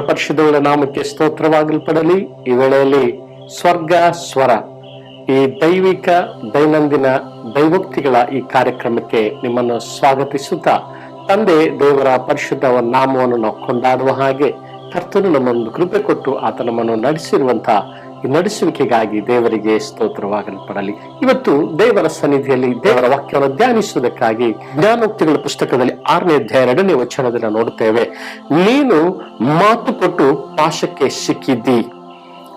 ಪರಿಶುದ್ಧಗಳ ನಾಮಕ್ಕೆ ಸ್ತೋತ್ರವಾಗಲ್ಪಡಲಿ. ಈ ವೇಳೆಯಲ್ಲಿ ಸ್ವರ್ಗ ಸ್ವರ ಈ ದೈವಿಕ ದೈನಂದಿನ ದೈವೋಕ್ತಿಗಳ ಈ ಕಾರ್ಯಕ್ರಮಕ್ಕೆ ನಿಮ್ಮನ್ನು ಸ್ವಾಗತಿಸುತ್ತಾ, ತಂದೆ ದೇವರ ಪರಿಶುದ್ಧ ನಾಮವನ್ನು ನಾವು ಕೊಂಡಾಡುವ ಹಾಗೆ ಕರ್ತನು ನಮ್ಮನ್ನು ಕೃಪೆ ಕೊಟ್ಟು ಆತ ನಮ್ಮನ್ನು ನಡೆಸಿರುವಂತಹ ಈ ನಡೆಸುವಿಕೆಗಾಗಿ ದೇವರಿಗೆ ಸ್ತೋತ್ರವಾಗಲ್ಪಡಲಿ. ಇವತ್ತು ದೇವರ ಸನ್ನಿಧಿಯಲ್ಲಿ ದೇವರ ವಾಕ್ಯವನ್ನು ಧ್ಯಾನಿಸುವುದಕ್ಕಾಗಿ ಜ್ಞಾನೋಕ್ತಿಗಳ ಪುಸ್ತಕದಲ್ಲಿ 6ನೇ ಅಧ್ಯಾಯ 2ನೇ ವಚನದಲ್ಲಿ ನೋಡುತ್ತೇವೆ. ನೀನು ಮಾತು ಕೊಟ್ಟು ಪಾಶಕ್ಕೆ ಸಿಕ್ಕಿದ್ದಿ,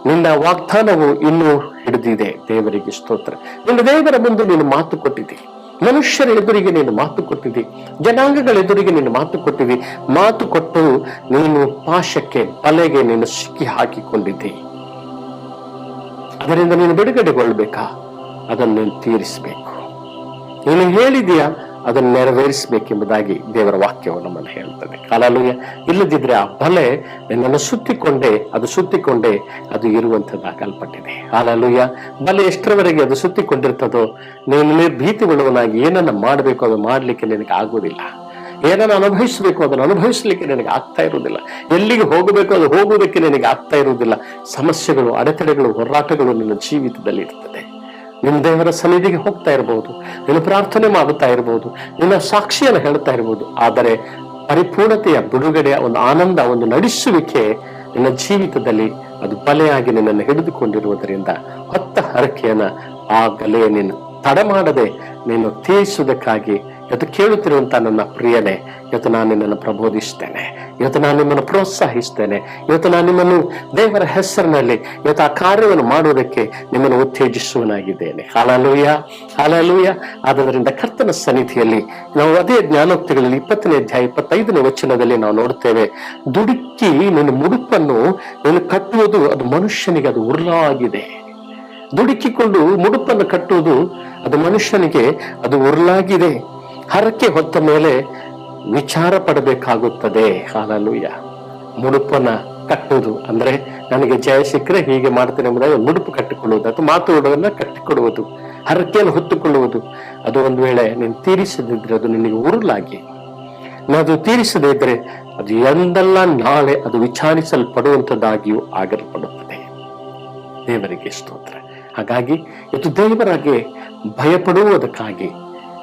ನಿನ್ನ ವಾಗ್ದಾನವು ಇನ್ನೂ ಹಿಡಿದಿದೆ. ದೇವರಿಗೆ ಸ್ತೋತ್ರ. ನಿನ್ನ ದೇವರ ಮುಂದೆ ನೀನು ಮಾತು ಕೊಟ್ಟಿದ್ದಿ, ಮನುಷ್ಯರ ಎದುರಿಗೆ ನೀನು ಮಾತು ಕೊಟ್ಟಿದ್ದಿ, ಜನಾಂಗಗಳ ಎದುರಿಗೆ ನೀನು ಮಾತು ಕೊಟ್ಟಿದ್ದಿ. ಮಾತು ಕೊಟ್ಟು ನೀನು ಪಾಶಕ್ಕೆ ಬಲೆಗೆ ನೀನು ಸಿಕ್ಕಿ ಹಾಕಿಕೊಂಡಿದ್ದಿ. ಅದರಿಂದ ನೀನು ಬಿಡುಗಡೆಗೊಳ್ಳಬೇಕಾ? ಅದನ್ನು ನೀನು ತೀರಿಸಬೇಕು. ನೀನು ಹೇಳಿದೀಯಾ, ಅದನ್ನು ನೆರವೇರಿಸಬೇಕೆಂಬುದಾಗಿ ದೇವರ ವಾಕ್ಯವು ನಮ್ಮನ್ನು ಹೇಳ್ತದೆ. ಹಲ್ಲೆಲೂಯಾ. ಇಲ್ಲದಿದ್ರೆ ಆ ಬಲೆ ನಿನ್ನನ್ನು ಸುತ್ತಿಕೊಂಡೇ ಅದು ಇರುವಂತದ್ದಾಗಲ್ಪಟ್ಟಿದೆ. ಹಲ್ಲೆಲೂಯಾ. ಬಲೆ ಎಷ್ಟರವರೆಗೆ ಅದು ಸುತ್ತಿಕೊಂಡಿರ್ತದೋ, ನೀನು ನಿರ್ಭೀತಿಗೊಳ್ಳುವನಾಗಿ ಏನನ್ನ ಮಾಡಬೇಕು ಅದು ಮಾಡ್ಲಿಕ್ಕೆ ನಿನಗೆ ಆಗುವುದಿಲ್ಲ. ಏನನ್ನು ಅನುಭವಿಸಬೇಕು ಅದನ್ನು ಅನುಭವಿಸಲಿಕ್ಕೆ ನಿನಗೆ ಆಗ್ತಾ ಇರುವುದಿಲ್ಲ. ಎಲ್ಲಿಗೆ ಹೋಗಬೇಕು ಅದು ಹೋಗುವುದಕ್ಕೆ ನಿನಗೆ ಆಗ್ತಾ ಇರುವುದಿಲ್ಲ. ಸಮಸ್ಯೆಗಳು, ಅಡೆತಡೆಗಳು, ಹೋರಾಟಗಳು ನಿನ್ನ ಜೀವಿತದಲ್ಲಿ ಇರ್ತದೆ. ನಿನ್ನ ದೇವರ ಸನ್ನಿಧಿಗೆ ಹೋಗ್ತಾ ಇರಬಹುದು, ನಿನ್ನ ಪ್ರಾರ್ಥನೆ ಮಾಡುತ್ತಾ ಇರಬಹುದು, ನಿನ್ನ ಸಾಕ್ಷಿಯನ್ನು ಹೇಳ್ತಾ ಇರಬಹುದು. ಆದರೆ ಪರಿಪೂರ್ಣತೆಯ ಬಿಡುಗಡೆಯ ಒಂದು ಆನಂದ, ಒಂದು ನಡೆಸುವಿಕೆ ನಿನ್ನ ಜೀವಿತದಲ್ಲಿ ಅದು ಬಲೆಯಾಗಿ ನಿನ್ನನ್ನು ಹಿಡಿದುಕೊಂಡಿರುವುದರಿಂದ ಹೊತ್ತ ಹರಕೆಯನ್ನ ಆಗಲೇ ನೀನು ತಡ ಮಾಡದೆ ನೀನು ತೀರಿಸುವುದಕ್ಕಾಗಿ ಇವತ್ತು ಕೇಳುತ್ತಿರುವಂತ ನನ್ನ ಪ್ರಿಯನೇ, ಇವತ್ತು ನಾನು ನಿನ್ನನ್ನು ಪ್ರಬೋಧಿಸ್ತೇನೆ, ಇವತ್ತು ನಾನು ನಿಮ್ಮನ್ನು ಪ್ರೋತ್ಸಾಹಿಸ್ತೇನೆ, ಇವತ್ತು ನಾನು ನಿಮ್ಮನ್ನು ದೇವರ ಹೆಸರಿನಲ್ಲಿ ಇವತ್ತು ಆ ಕಾರ್ಯವನ್ನು ಮಾಡುವುದಕ್ಕೆ ನಿಮ್ಮನ್ನು ಉತ್ತೇಜಿಸುವನಾಗಿದ್ದೇನೆ. Hallelujah, hallelujah. ಆದ್ದರಿಂದ ಕರ್ತನ ಸನ್ನಿಧಿಯಲ್ಲಿ ನಾವು ಅದೇ ಜ್ಞಾನೋಕ್ತಿಗಳಲ್ಲಿ 20ನೇ ಅಧ್ಯಾಯ 25ನೇ ವಚನದಲ್ಲಿ ನಾವು ನೋಡುತ್ತೇವೆ. ದುಡುಕಿ ನಿನ್ನ ಮುಡುಪನ್ನು ನೀನು ಕಟ್ಟುವುದು ಅದು ಮನುಷ್ಯನಿಗೆ ಅದು ಉರುಲಾಗಿದೆ. ದುಡುಕಿಕೊಂಡು ಮುಡುಪನ್ನು ಕಟ್ಟುವುದು ಅದು ಮನುಷ್ಯನಿಗೆ ಅದು ಉರುಲಾಗಿದೆ. ಹರಕೆ ಹೊತ್ತ ಮೇಲೆ ವಿಚಾರ ಪಡಬೇಕಾಗುತ್ತದೆ. ಹಲ್ಲೆಲೂಯಾ. ಮುಡುಪನ್ನ ಕಟ್ಟುವುದು ಅಂದ್ರೆ ನನಗೆ ಜಯ ಸಿಕ್ಕರೆ ಹೀಗೆ ಮಾಡ್ತೇನೆ ಎಂಬುದಾಗಿ ಮುಡುಪು ಕಟ್ಟಿಕೊಳ್ಳುವುದು ಅಥವಾ ಮಾತುಗಳನ್ನು ಕಟ್ಟಿಕೊಡುವುದು, ಹರಕೆಯನ್ನು ಹೊತ್ತುಕೊಳ್ಳುವುದು. ಅದು ಒಂದು ವೇಳೆ ನೀನು ತೀರಿಸದಿದ್ರೆ ಅದು ನಿನಗೆ ಉರುಲಾಗಿ, ಅದು ತೀರಿಸದೇ ಇದ್ರೆ ಅದು ಎಂದೆಲ್ಲ ನಾಳೆ ಅದು ವಿಚಾರಿಸಲ್ಪಡುವಂತದ್ದಾಗಿಯೂ ಆಗಲ್ಪಡುತ್ತದೆ. ದೇವರಿಗೆ ಸ್ತೋತ್ರ. ಹಾಗಾಗಿ ಇವತ್ತು ದೇವರಾಗೆ ಭಯಪಡುವುದಕ್ಕಾಗಿ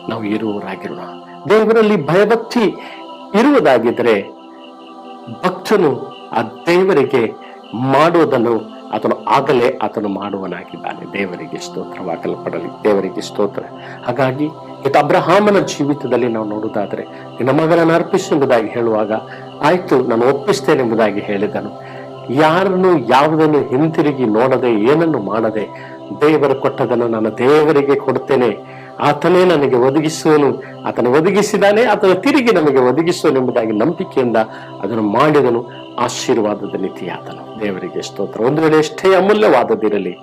ನಾವು ಇರುವವರಾಗಿರೋಣ. ದೇವರಲ್ಲಿ ಭಯಭಕ್ತಿ ಇರುವುದಾಗಿದ್ರೆ ಭಕ್ತನು ಆ ದೇವರಿಗೆ ಮಾಡುವುದನ್ನು ಆತನು ಮಾಡುವನಾಗಿದ್ದಾನೆ. ದೇವರಿಗೆ ಸ್ತೋತ್ರವಾಗಲ್ಪಡಲಿ. ದೇವರಿಗೆ ಸ್ತೋತ್ರ. ಹಾಗಾಗಿ ಇವತ್ತು ಅಬ್ರಹಾಮನ ಜೀವಿತದಲ್ಲಿ ನಾವು ನೋಡುವುದಾದ್ರೆ, ನಿನ್ನ ಮಗನನ್ನು ಅರ್ಪಿಸು ಎಂಬುದಾಗಿ ಹೇಳುವಾಗ, ಆಯ್ತು ನಾನು ಒಪ್ಪಿಸ್ತೇನೆ ಎಂಬುದಾಗಿ ಹೇಳಿದನು. ಯಾರನ್ನು ಯಾವುದನ್ನು ಹಿಂತಿರುಗಿ ನೋಡದೆ, ಏನನ್ನು ಮಾಡದೆ, ದೇವರು ಕೊಟ್ಟದನ್ನು ನಾನು ದೇವರಿಗೆ ಕೊಡ್ತೇನೆ, ಆತನೇ ನನಗೆ ಒದಗಿಸುವನು, ಆತನು ಒದಗಿಸಿದಾನೆ, ಆತನ ತಿರುಗಿ ನಮಗೆ ಒದಗಿಸುವನು ಎಂಬುದಾಗಿ ನಂಬಿಕೆಯಿಂದ ಅದನ್ನು ಮಾಡಿದನು. ಆಶೀರ್ವಾದದ ನೀತಿಯಾದನು. ದೇವರಿಗೆ ಸ್ತೋತ್ರ. ಒಂದು ವೇಳೆ ಎಷ್ಟೇ ಅಮೂಲ್ಯವಾದದಿರಲಿ,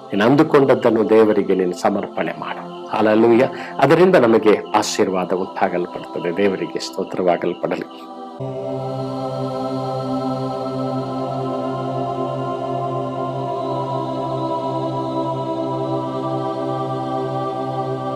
ನೀನು ಅಂದುಕೊಂಡದ್ದನ್ನು ದೇವರಿಗೆ ನೀನು ಸಮರ್ಪಣೆ ಮಾಡು. ಹಲ್ಲೆಲೂಯಾ. ಅದರಿಂದ ನಮಗೆ ಆಶೀರ್ವಾದ ಉಂಟಾಗಲ್ಪಡುತ್ತದೆ. ದೇವರಿಗೆ ಸ್ತೋತ್ರವಾಗಲ್ಪಡಲಿ.